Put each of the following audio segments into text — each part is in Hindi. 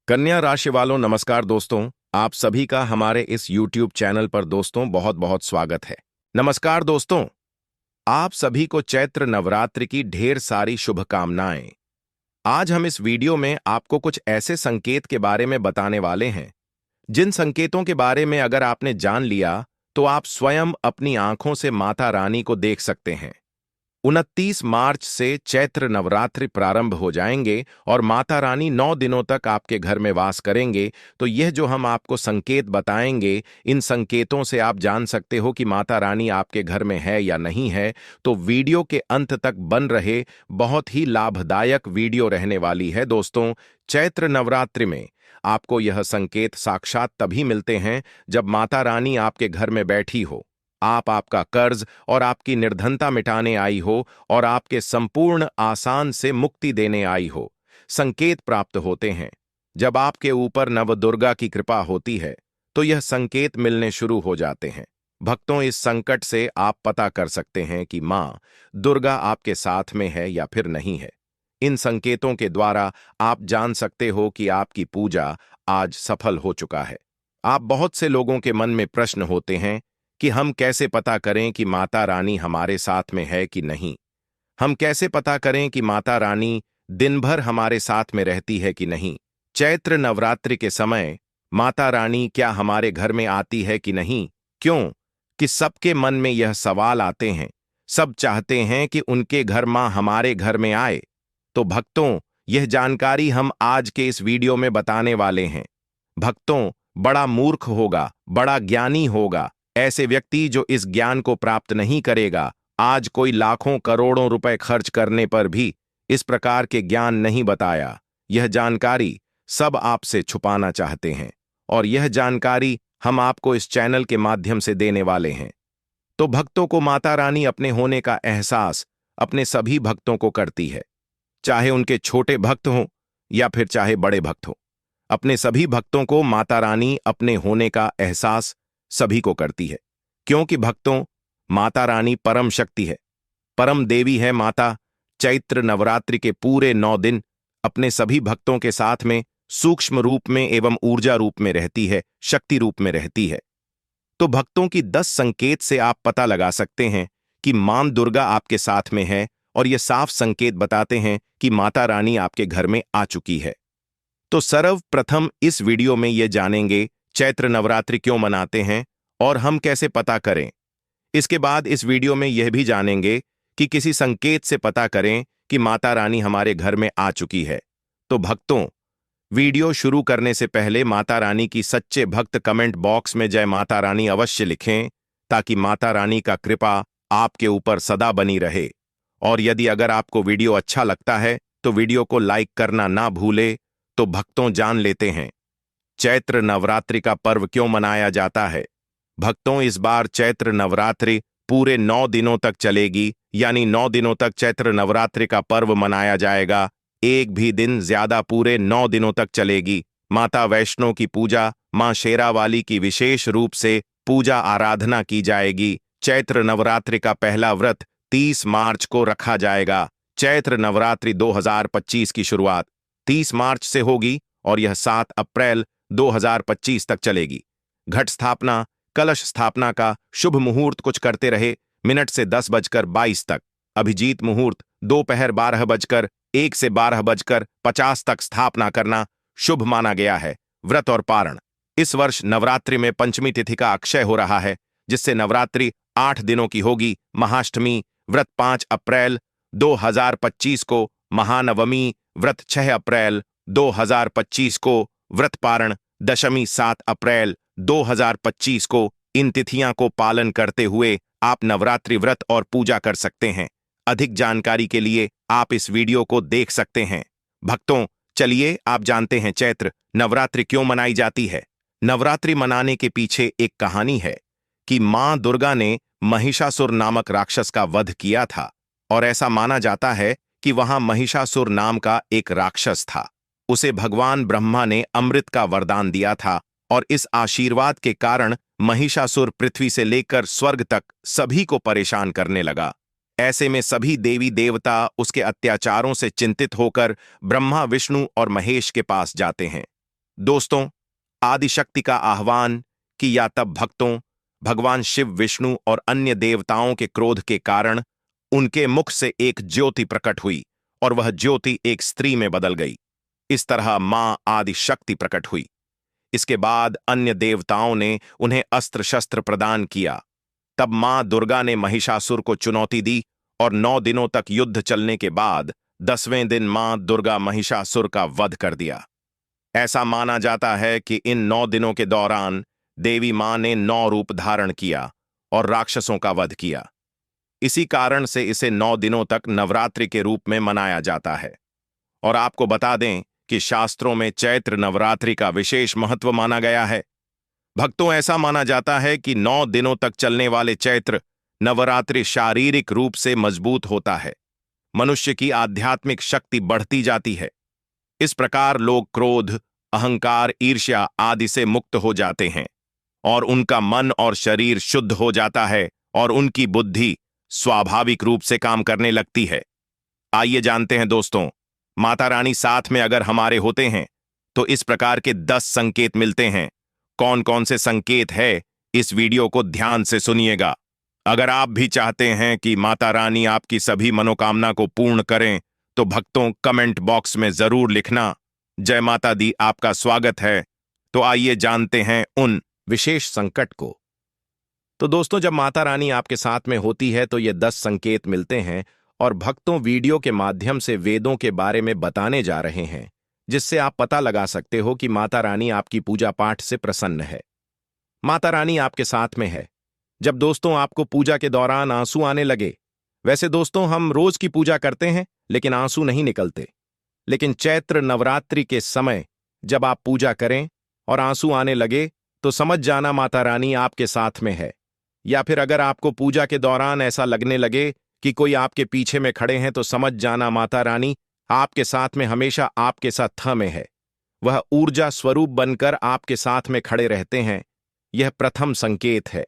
कन्या राशि वालों नमस्कार दोस्तों। आप सभी का हमारे इस YouTube चैनल पर दोस्तों बहुत बहुत स्वागत है। नमस्कार दोस्तों, आप सभी को चैत्र नवरात्रि की ढेर सारी शुभकामनाएं। आज हम इस वीडियो में आपको कुछ ऐसे संकेत के बारे में बताने वाले हैं जिन संकेतों के बारे में अगर आपने जान लिया तो आप स्वयं अपनी आंखों से माता रानी को देख सकते हैं। 29 मार्च से चैत्र नवरात्रि प्रारंभ हो जाएंगे और माता रानी 9 दिनों तक आपके घर में वास करेंगे। तो यह जो हम आपको संकेत बताएंगे, इन संकेतों से आप जान सकते हो कि माता रानी आपके घर में है या नहीं है। तो वीडियो के अंत तक बन रहे, बहुत ही लाभदायक वीडियो रहने वाली है दोस्तों। चैत्र नवरात्रि में आपको यह संकेत साक्षात तभी मिलते हैं जब माता रानी आपके घर में बैठी हो, आपका कर्ज और आपकी निर्धनता मिटाने आई हो और आपके संपूर्ण आसान से मुक्ति देने आई हो। संकेत प्राप्त होते हैं जब आपके ऊपर नवदुर्गा की कृपा होती है, तो यह संकेत मिलने शुरू हो जाते हैं। भक्तों, इस संकट से आप पता कर सकते हैं कि मां दुर्गा आपके साथ में है या फिर नहीं है। इन संकेतों के द्वारा आप जान सकते हो कि आपकी पूजा आज सफल हो चुका है। आप बहुत से लोगों के मन में प्रश्न होते हैं कि हम कैसे पता करें कि माता रानी हमारे साथ में है कि नहीं। हम कैसे पता करें कि माता रानी दिन भर हमारे साथ में रहती है कि नहीं। चैत्र नवरात्रि के समय माता रानी क्या हमारे घर में आती है कि नहीं। क्यों कि सबके मन में यह सवाल आते हैं। सब चाहते हैं कि उनके घर मां हमारे घर में आए। तो भक्तों, यह जानकारी हम आज के इस वीडियो में बताने वाले हैं। भक्तों, बड़ा मूर्ख होगा, बड़ा ज्ञानी होगा ऐसे व्यक्ति जो इस ज्ञान को प्राप्त नहीं करेगा। आज कोई लाखों करोड़ों रुपए खर्च करने पर भी इस प्रकार के ज्ञान नहीं बताया। यह जानकारी सब आपसे छुपाना चाहते हैं और यह जानकारी हम आपको इस चैनल के माध्यम से देने वाले हैं। तो भक्तों को माता रानी अपने होने का एहसास अपने सभी भक्तों को करती है, चाहे उनके छोटे भक्त हों या फिर चाहे बड़े भक्त हों। अपने सभी भक्तों को माता रानी अपने होने का एहसास सभी को करती है, क्योंकि भक्तों, माता रानी परम शक्ति है, परम देवी है। माता चैत्र नवरात्रि के पूरे 9 दिन अपने सभी भक्तों के साथ में सूक्ष्म रूप में एवं ऊर्जा रूप में रहती है, शक्ति रूप में रहती है। तो भक्तों की 10 संकेत से आप पता लगा सकते हैं कि मां दुर्गा आपके साथ में है और ये साफ संकेत बताते हैं कि माता रानी आपके घर में आ चुकी है। तो सर्वप्रथम इस वीडियो में ये जानेंगे चैत्र नवरात्रि क्यों मनाते हैं और हम कैसे पता करें। इसके बाद इस वीडियो में यह भी जानेंगे कि किसी संकेत से पता करें कि माता रानी हमारे घर में आ चुकी है। तो भक्तों, वीडियो शुरू करने से पहले माता रानी की सच्चे भक्त कमेंट बॉक्स में जय माता रानी अवश्य लिखें, ताकि माता रानी का कृपा आपके ऊपर सदा बनी रहे। और यदि अगर आपको वीडियो अच्छा लगता है तो वीडियो को लाइक करना ना भूले। तो भक्तों, जान लेते हैं चैत्र नवरात्रि का पर्व क्यों मनाया जाता है। भक्तों, इस बार चैत्र नवरात्रि पूरे 9 दिनों तक चलेगी, यानी 9 दिनों तक चैत्र नवरात्रि का पर्व मनाया जाएगा। एक भी दिन ज्यादा, पूरे 9 दिनों तक चलेगी। माता वैष्णो की पूजा, मां शेरावाली की विशेष रूप से पूजा आराधना की जाएगी। चैत्र नवरात्रि का पहला व्रत 30 मार्च को रखा जाएगा। चैत्र नवरात्रि 2025 की शुरुआत 30 मार्च से होगी और यह 7 अप्रैल 2025 तक चलेगी। घट स्थापना, कलश स्थापना का शुभ मुहूर्त कुछ करते रहे मिनट से 10:22 तक। अभिजीत मुहूर्त दोपहर 12:01 से 12:50 तक स्थापना करना शुभ माना गया है। व्रत और पारण, इस वर्ष नवरात्रि में पंचमी तिथि का अक्षय हो रहा है, जिससे नवरात्रि 8 दिनों की होगी। महाअष्टमी व्रत 5 अप्रैल 2025 को, महानवमी व्रत 6 अप्रैल 2025 को, व्रत पारण दशमी 7 अप्रैल 2025 को। इन तिथियां को पालन करते हुए आप नवरात्रि व्रत और पूजा कर सकते हैं। अधिक जानकारी के लिए आप इस वीडियो को देख सकते हैं। भक्तों, चलिए आप जानते हैं चैत्र नवरात्रि क्यों मनाई जाती है। नवरात्रि मनाने के पीछे एक कहानी है कि मां दुर्गा ने महिषासुर नामक राक्षस का वध किया था और ऐसा माना जाता है कि वहां महिषासुर नाम का एक राक्षस था। उसे भगवान ब्रह्मा ने अमृत का वरदान दिया था और इस आशीर्वाद के कारण महिषासुर पृथ्वी से लेकर स्वर्ग तक सभी को परेशान करने लगा। ऐसे में सभी देवी देवता उसके अत्याचारों से चिंतित होकर ब्रह्मा, विष्णु और महेश के पास जाते हैं। दोस्तों, आदिशक्ति का आह्वान किया तब भक्तों भगवान शिव, विष्णु और अन्य देवताओं के क्रोध के कारण उनके मुख से एक ज्योति प्रकट हुई और वह ज्योति एक स्त्री में बदल गई। इस तरह मां आदिशक्ति प्रकट हुई। इसके बाद अन्य देवताओं ने उन्हें अस्त्र शस्त्र प्रदान किया। तब मां दुर्गा ने महिषासुर को चुनौती दी और 9 दिनों तक युद्ध चलने के बाद 10वें दिन मां दुर्गा महिषासुर का वध कर दिया। ऐसा माना जाता है कि इन 9 दिनों के दौरान देवी मां ने 9 रूप धारण किया और राक्षसों का वध किया। इसी कारण से इसे 9 दिनों तक नवरात्रि के रूप में मनाया जाता है। और आपको बता दें कि शास्त्रों में चैत्र नवरात्रि का विशेष महत्व माना गया है। भक्तों, ऐसा माना जाता है कि 9 दिनों तक चलने वाले चैत्र नवरात्रि शारीरिक रूप से मजबूत होता है। मनुष्य की आध्यात्मिक शक्ति बढ़ती जाती है। इस प्रकार लोग क्रोध, अहंकार, ईर्ष्या आदि से मुक्त हो जाते हैं और उनका मन और शरीर शुद्ध हो जाता है और उनकी बुद्धि स्वाभाविक रूप से काम करने लगती है। आइए जानते हैं दोस्तों, माता रानी साथ में अगर हमारे होते हैं तो इस प्रकार के 10 संकेत मिलते हैं। कौन कौन से संकेत है, इस वीडियो को ध्यान से सुनिएगा। अगर आप भी चाहते हैं कि माता रानी आपकी सभी मनोकामना को पूर्ण करें तो भक्तों कमेंट बॉक्स में जरूर लिखना। जय माता दी, आपका स्वागत है। तो आइए जानते हैं उन विशेष संकट को। तो दोस्तों, जब माता रानी आपके साथ में होती है तो ये 10 संकेत मिलते हैं और भक्तों वीडियो के माध्यम से वेदों के बारे में बताने जा रहे हैं, जिससे आप पता लगा सकते हो कि माता रानी आपकी पूजा पाठ से प्रसन्न है। माता रानी आपके साथ में है। जब दोस्तों आपको पूजा के दौरान आंसू आने लगे, वैसे दोस्तों हम रोज की पूजा करते हैं लेकिन आंसू नहीं निकलते, लेकिन चैत्र नवरात्रि के समय जब आप पूजा करें और आंसू आने लगे तो समझ जाना माता रानी आपके साथ में है। या फिर अगर आपको पूजा के दौरान ऐसा लगने लगे कि कोई आपके पीछे में खड़े हैं तो समझ जाना माता रानी आपके साथ में हमेशा आपके साथ थ में है। वह ऊर्जा स्वरूप बनकर आपके साथ में खड़े रहते हैं। यह प्रथम संकेत है।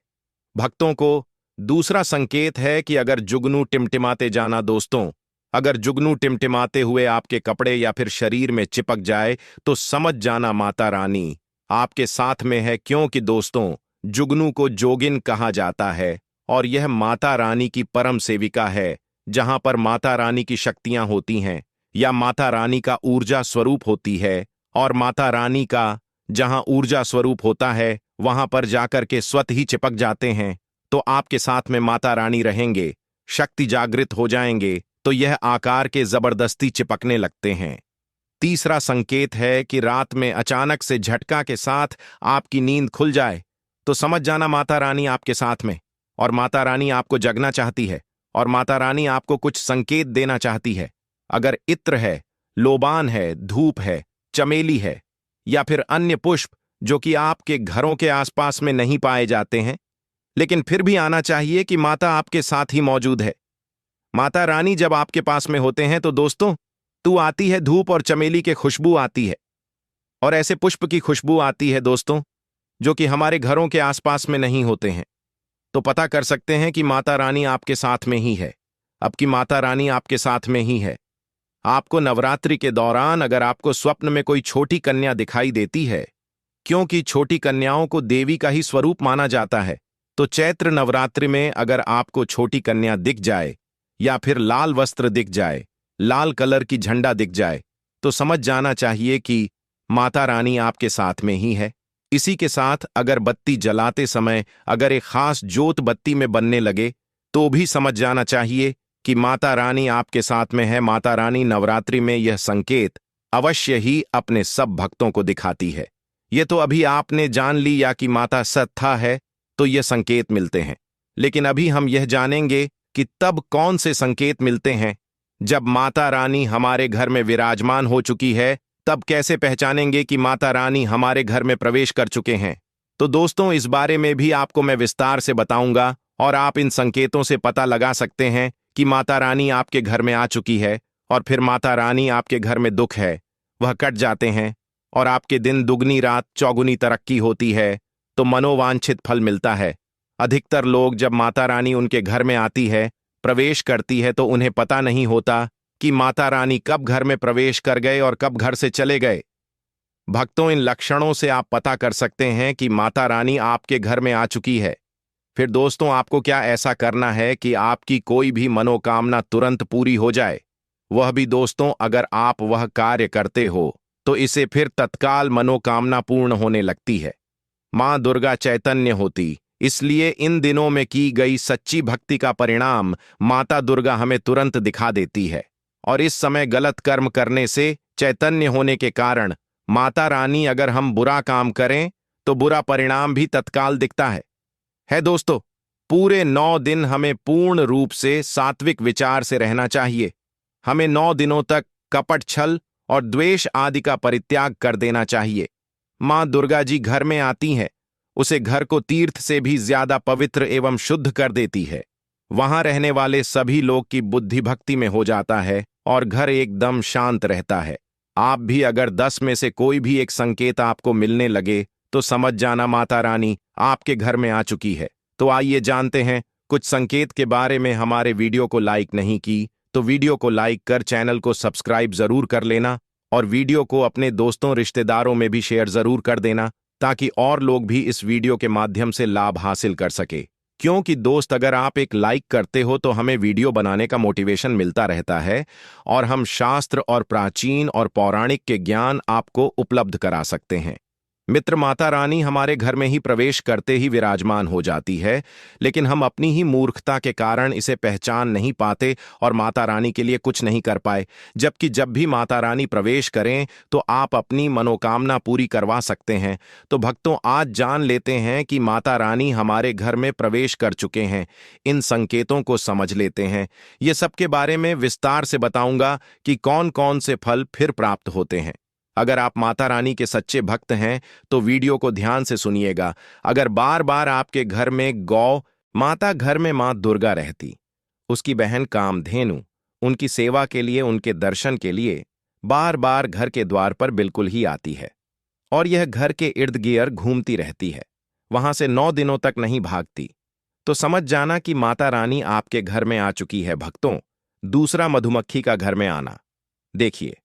भक्तों को दूसरा संकेत है कि अगर जुगनू टिमटिमाते जाना दोस्तों, अगर जुगनू टिमटिमाते हुए आपके कपड़े या फिर शरीर में चिपक जाए तो समझ जाना माता रानी आपके साथ में है, क्योंकि दोस्तों जुगनू को जोगिन कहा जाता है और यह माता रानी की परम सेविका है। जहां पर माता रानी की शक्तियां होती हैं या माता रानी का ऊर्जा स्वरूप होती है, और माता रानी का जहां ऊर्जा स्वरूप होता है वहां पर जाकर के स्वतः ही चिपक जाते हैं, तो आपके साथ में माता रानी रहेंगे, शक्ति जागृत हो जाएंगे तो यह आकार के जबरदस्ती चिपकने लगते हैं। तीसरा संकेत है कि रात में अचानक से झटका के साथ आपकी नींद खुल जाए तो समझ जाना माता रानी आपके साथ में, और माता रानी आपको जगना चाहती है और माता रानी आपको कुछ संकेत देना चाहती है। अगर इत्र है, लोबान है, धूप है, चमेली है या फिर अन्य पुष्प जो कि आपके घरों के आसपास में नहीं पाए जाते हैं, लेकिन फिर भी आना चाहिए कि माता आपके साथ ही मौजूद है। माता रानी जब आपके पास में होते हैं तो दोस्तों तू आती है, धूप और चमेली के खुशबू आती है और ऐसे पुष्प की खुशबू आती है दोस्तों जो कि हमारे घरों के आसपास में नहीं होते हैं। तो पता कर सकते हैं कि माता रानी आपके साथ में ही है। अब की माता रानी आपके साथ में ही है। आपको नवरात्रि के दौरान अगर आपको स्वप्न में कोई छोटी कन्या दिखाई देती है, क्योंकि छोटी कन्याओं को देवी का ही स्वरूप माना जाता है, तो चैत्र नवरात्रि में अगर आपको छोटी कन्या दिख जाए या फिर लाल वस्त्र दिख जाए, लाल कलर की झंडा दिख जाए, तो समझ जाना चाहिए कि माता रानी आपके साथ में ही है। इसी के साथ अगर बत्ती जलाते समय अगर एक खास जोत बत्ती में बनने लगे तो भी समझ जाना चाहिए कि माता रानी आपके साथ में है। माता रानी नवरात्रि में यह संकेत अवश्य ही अपने सब भक्तों को दिखाती है। ये तो अभी आपने जान ली या कि माता सत्ता है तो ये संकेत मिलते हैं, लेकिन अभी हम यह जानेंगे कि तब कौन से संकेत मिलते हैं। जब माता रानी हमारे घर में विराजमान हो चुकी है तब कैसे पहचानेंगे कि माता रानी हमारे घर में प्रवेश कर चुके हैं। तो दोस्तों इस बारे में भी आपको मैं विस्तार से बताऊंगा और आप इन संकेतों से पता लगा सकते हैं कि माता रानी आपके घर में आ चुकी है, और फिर माता रानी आपके घर में दुख है वह कट जाते हैं और आपके दिन दुगनी रात चौगुनी तरक्की होती है, तो मनोवांछित फल मिलता है। अधिकतर लोग जब माता रानी उनके घर में आती है, प्रवेश करती है, तो उन्हें पता नहीं होता कि माता रानी कब घर में प्रवेश कर गए और कब घर से चले गए। भक्तों, इन लक्षणों से आप पता कर सकते हैं कि माता रानी आपके घर में आ चुकी है। फिर दोस्तों, आपको क्या ऐसा करना है कि आपकी कोई भी मनोकामना तुरंत पूरी हो जाए। वह भी दोस्तों, अगर आप वह कार्य करते हो तो इसे फिर तत्काल मनोकामना पूर्ण होने लगती है। मां दुर्गा चैतन्य होती, इसलिए इन दिनों में की गई सच्ची भक्ति का परिणाम माता दुर्गा हमें तुरंत दिखा देती है। और इस समय गलत कर्म करने से चैतन्य होने के कारण माता रानी, अगर हम बुरा काम करें तो बुरा परिणाम भी तत्काल दिखता है दोस्तों। पूरे 9 दिन हमें पूर्ण रूप से सात्विक विचार से रहना चाहिए। हमें 9 दिनों तक कपट, छल और द्वेष आदि का परित्याग कर देना चाहिए। मां दुर्गा जी घर में आती हैं, उसे घर को तीर्थ से भी ज्यादा पवित्र एवं शुद्ध कर देती है। वहां रहने वाले सभी लोग की बुद्धि भक्ति में हो जाता है और घर एकदम शांत रहता है। आप भी अगर 10 में से कोई भी एक संकेत आपको मिलने लगे तो समझ जाना माता रानी आपके घर में आ चुकी है। तो आइए जानते हैं कुछ संकेत के बारे में। हमारे वीडियो को लाइक नहीं की तो वीडियो को लाइक कर चैनल को सब्सक्राइब जरूर कर लेना और वीडियो को अपने दोस्तों रिश्तेदारों में भी शेयर जरूर कर देना, ताकि और लोग भी इस वीडियो के माध्यम से लाभ हासिल कर सके। क्योंकि दोस्त, अगर आप एक लाइक करते हो तो हमें वीडियो बनाने का मोटिवेशन मिलता रहता है और हम शास्त्र और प्राचीन और पौराणिक के ज्ञान आपको उपलब्ध करा सकते हैं। मित्र, माता रानी हमारे घर में ही प्रवेश करते ही विराजमान हो जाती है, लेकिन हम अपनी ही मूर्खता के कारण इसे पहचान नहीं पाते और माता रानी के लिए कुछ नहीं कर पाए। जबकि जब भी माता रानी प्रवेश करें तो आप अपनी मनोकामना पूरी करवा सकते हैं। तो भक्तों, आज जान लेते हैं कि माता रानी हमारे घर में प्रवेश कर चुके हैं। इन संकेतों को समझ लेते हैं। ये सबके बारे में विस्तार से बताऊंगा कि कौन कौन से फल फिर प्राप्त होते हैं। अगर आप माता रानी के सच्चे भक्त हैं तो वीडियो को ध्यान से सुनिएगा। अगर बार बार आपके घर में गौ माता, घर में मां दुर्गा रहती, उसकी बहन कामधेनु उनकी सेवा के लिए, उनके दर्शन के लिए बार बार घर के द्वार पर बिल्कुल ही आती है और यह घर के इर्द गिर्द घूमती रहती है, वहां से 9 दिनों तक नहीं भागती, तो समझ जाना कि माता रानी आपके घर में आ चुकी है। भक्तों, दूसरा, मधुमक्खी का घर में आना। देखिए,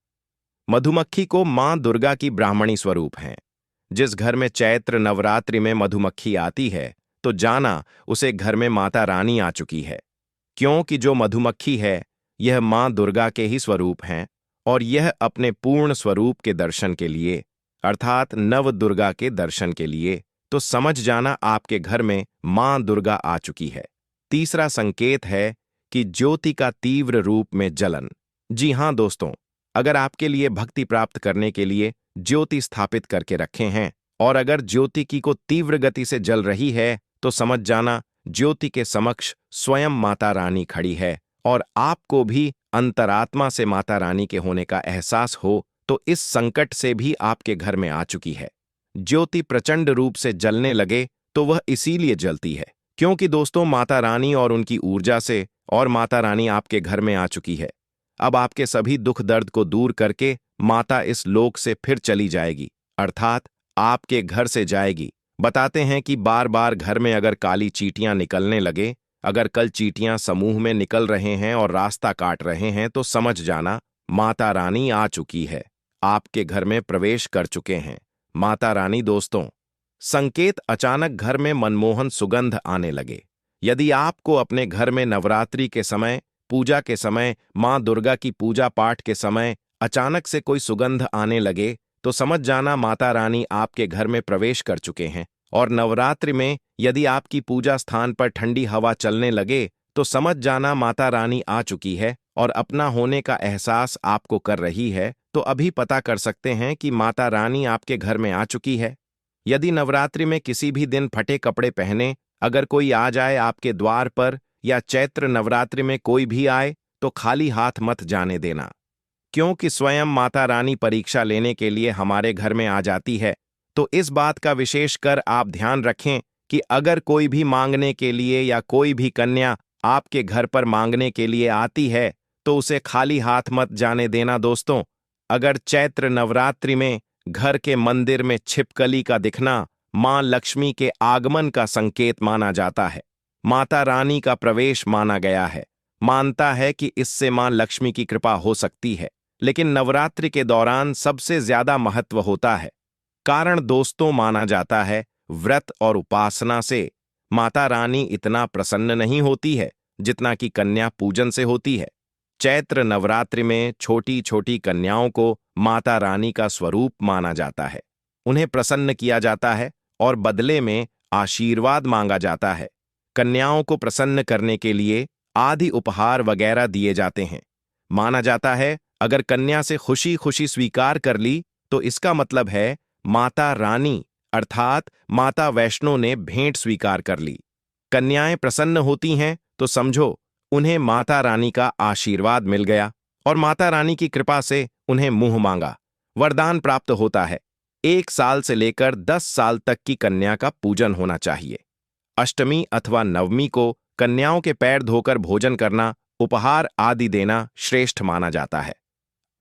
मधुमक्खी को मां दुर्गा की ब्राह्मणी स्वरूप हैं। जिस घर में चैत्र नवरात्रि में मधुमक्खी आती है तो जाना उसे घर में माता रानी आ चुकी है। क्योंकि जो मधुमक्खी है यह मां दुर्गा के ही स्वरूप हैं और यह अपने पूर्ण स्वरूप के दर्शन के लिए, अर्थात नव दुर्गा के दर्शन के लिए, तो समझ जाना आपके घर में मां दुर्गा आ चुकी है। तीसरा संकेत है कि ज्योति का तीव्र रूप में जलन। जी हां दोस्तों, अगर आपके लिए भक्ति प्राप्त करने के लिए ज्योति स्थापित करके रखे हैं और अगर ज्योति की को तीव्र गति से जल रही है तो समझ जाना ज्योति के समक्ष स्वयं माता रानी खड़ी है और आपको भी अंतरात्मा से माता रानी के होने का एहसास हो तो इस संकट से भी आपके घर में आ चुकी है। ज्योति प्रचंड रूप से जलने लगे तो वह इसीलिए जलती है क्योंकि दोस्तों, माता रानी और उनकी ऊर्जा से और माता रानी आपके घर में आ चुकी है। अब आपके सभी दुख दर्द को दूर करके माता इस लोक से फिर चली जाएगी, अर्थात आपके घर से जाएगी। बताते हैं कि बार बार घर में अगर काली चींटियां निकलने लगे, अगर कल चींटियां समूह में निकल रहे हैं और रास्ता काट रहे हैं तो समझ जाना माता रानी आ चुकी है, आपके घर में प्रवेश कर चुके हैं। माता रानी दोस्तों, संकेत, अचानक घर में मनमोहन सुगंध आने लगे। यदि आपको अपने घर में नवरात्रि के समय, पूजा के समय, मां दुर्गा की पूजा पाठ के समय अचानक से कोई सुगंध आने लगे तो समझ जाना माता रानी आपके घर में प्रवेश कर चुके हैं। और नवरात्रि में यदि आपकी पूजा स्थान पर ठंडी हवा चलने लगे तो समझ जाना माता रानी आ चुकी है और अपना होने का एहसास आपको कर रही है। तो अभी पता कर सकते हैं कि माता रानी आपके घर में आ चुकी है। यदि नवरात्रि में किसी भी दिन फटे कपड़े पहने अगर कोई आ जाए आपके द्वार पर या चैत्र नवरात्रि में कोई भी आए तो खाली हाथ मत जाने देना, क्योंकि स्वयं माता रानी परीक्षा लेने के लिए हमारे घर में आ जाती है। तो इस बात का विशेष कर आप ध्यान रखें कि अगर कोई भी मांगने के लिए या कोई भी कन्या आपके घर पर मांगने के लिए आती है तो उसे खाली हाथ मत जाने देना दोस्तों। अगर चैत्र नवरात्रि में घर के मंदिर में छिपकली का दिखना मां लक्ष्मी के आगमन का संकेत माना जाता है, माता रानी का प्रवेश माना गया है। मानता है कि इससे मां लक्ष्मी की कृपा हो सकती है। लेकिन नवरात्रि के दौरान सबसे ज्यादा महत्व होता है। कारण दोस्तों माना जाता है व्रत और उपासना से माता रानी इतना प्रसन्न नहीं होती है जितना कि कन्या पूजन से होती है। चैत्र नवरात्रि में छोटी छोटी कन्याओं को माता रानी का स्वरूप माना जाता है। उन्हें प्रसन्न किया जाता है और बदले में आशीर्वाद मांगा जाता है। कन्याओं को प्रसन्न करने के लिए आदि उपहार वगैरह दिए जाते हैं। माना जाता है अगर कन्या से खुशी खुशी स्वीकार कर ली तो इसका मतलब है माता रानी अर्थात माता वैष्णो ने भेंट स्वीकार कर ली। कन्याएं प्रसन्न होती हैं तो समझो उन्हें माता रानी का आशीर्वाद मिल गया और माता रानी की कृपा से उन्हें मुंह मांगा वरदान प्राप्त होता है। 1 साल से लेकर 10 साल तक की कन्या का पूजन होना चाहिए। अष्टमी अथवा नवमी को कन्याओं के पैर धोकर भोजन करना, उपहार आदि देना श्रेष्ठ माना जाता है।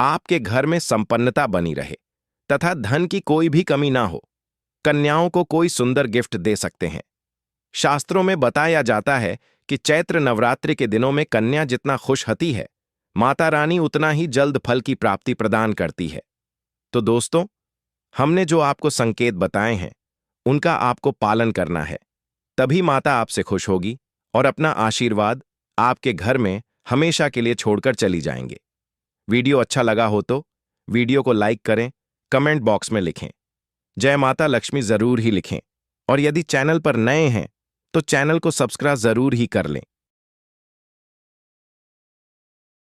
आपके घर में संपन्नता बनी रहे तथा धन की कोई भी कमी ना हो, कन्याओं को कोई सुंदर गिफ्ट दे सकते हैं। शास्त्रों में बताया जाता है कि चैत्र नवरात्रि के दिनों में कन्या जितना खुश होती है, माता रानी उतना ही जल्द फल की प्राप्ति प्रदान करती है। तो दोस्तों, हमने जो आपको संकेत बताए हैं, उनका आपको पालन करना है, तभी माता आपसे खुश होगी और अपना आशीर्वाद आपके घर में हमेशा के लिए छोड़कर चली जाएंगे। वीडियो अच्छा लगा हो तो वीडियो को लाइक करें, कमेंट बॉक्स में लिखें जय माता लक्ष्मी जरूर ही लिखें और यदि चैनल पर नए हैं तो चैनल को सब्सक्राइब जरूर ही कर लें।